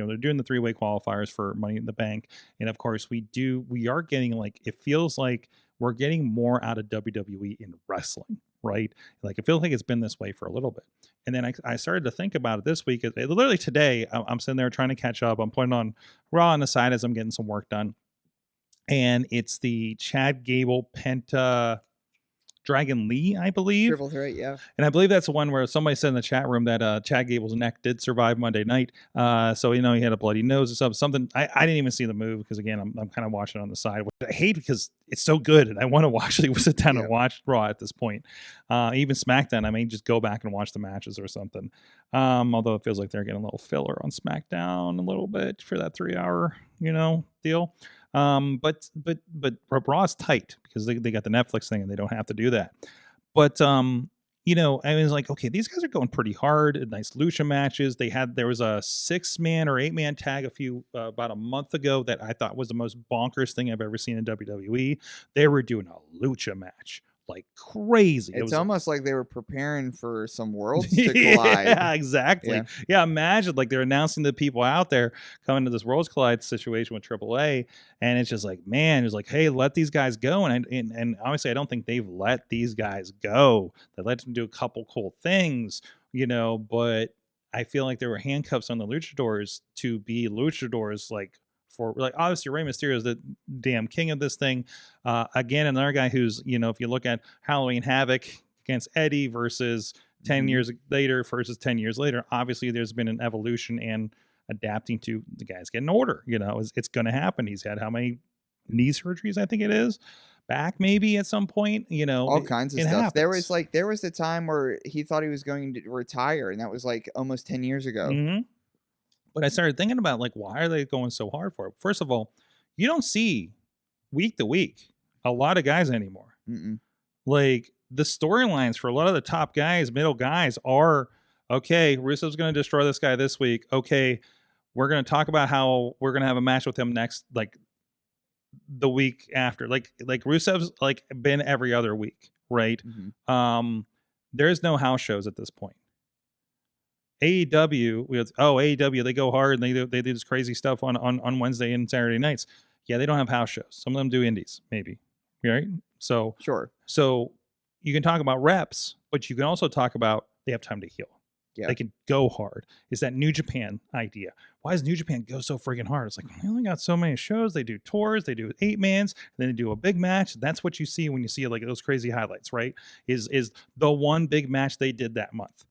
they're doing the 3-way qualifiers for Money in the Bank. And of course, we are getting, like, it feels like we're getting more out of WWE in wrestling, right? Like, it feels like it's been this way for a little bit. And then I started to think about it this week. Literally today, I'm sitting there trying to catch up. I'm putting on Raw on the side as I'm getting some work done. And it's the Chad Gable Penta Dragon Lee, I believe. Triple threat, yeah. And I believe that's the one where somebody said in the chat room that Chad Gable's neck did survive Monday night. So, he had a bloody nose or something. I didn't even see the move because, again, I'm kind of watching on the side, which I hate because it's so good. And I want to actually sit down and watch Raw at this point. Even SmackDown, I may just go back and watch the matches or something. Although it feels like they're getting a little filler on SmackDown a little bit for that 3-hour, deal. But Raw's tight because they got the Netflix thing and they don't have to do that. But I was like, okay, these guys are going pretty hard. Nice lucha matches. There was a 6-man or 8-man tag about a month ago that I thought was the most bonkers thing I've ever seen in WWE. They were doing a lucha match like crazy. It's almost like they were preparing for some worlds to collide. Yeah, exactly. Yeah, imagine like they're announcing the people out there coming to this Worlds Collide situation with AAA, and it's just like, man, it's like, hey, let these guys go. And honestly, I don't think they've let these guys go. They let them do a couple cool things, but I feel like there were handcuffs on the luchadors to be luchadors, like, for, like, obviously Rey Mysterio is the damn king of this thing. Again, another guy who's, if you look at Halloween Havoc against Eddie versus 10 years later versus 10 years later, obviously there's been an evolution and adapting to the guys getting older. It's going to happen. He's had how many knee surgeries? I think it is. Back maybe at some point, all kinds of stuff. Happens. There was the time where he thought he was going to retire, and that was like almost 10 years ago. Mm-hmm. But I started thinking about, like, why are they going so hard for it? First of all, you don't see week to week a lot of guys anymore. Like, the storylines for a lot of the top guys, middle guys, are, okay, Rusev's going to destroy this guy this week. Okay, we're going to talk about how we're going to have a match with him next, like, the week after. Like Rusev's, like, been every other week, right? There's no house shows at this point. AEW, they go hard and they do this crazy stuff on Wednesday and Saturday nights. Yeah, they don't have house shows. Some of them do indies, maybe. Right? So sure. So you can talk about reps, but you can also talk about they have time to heal. Yeah. They can go hard. It's that New Japan idea. Why does New Japan go so freaking hard? It's like, they only got so many shows. They do tours, they do 8-mans, then they do a big match. That's what you see when you see, like, those crazy highlights, right? Is the one big match they did that month.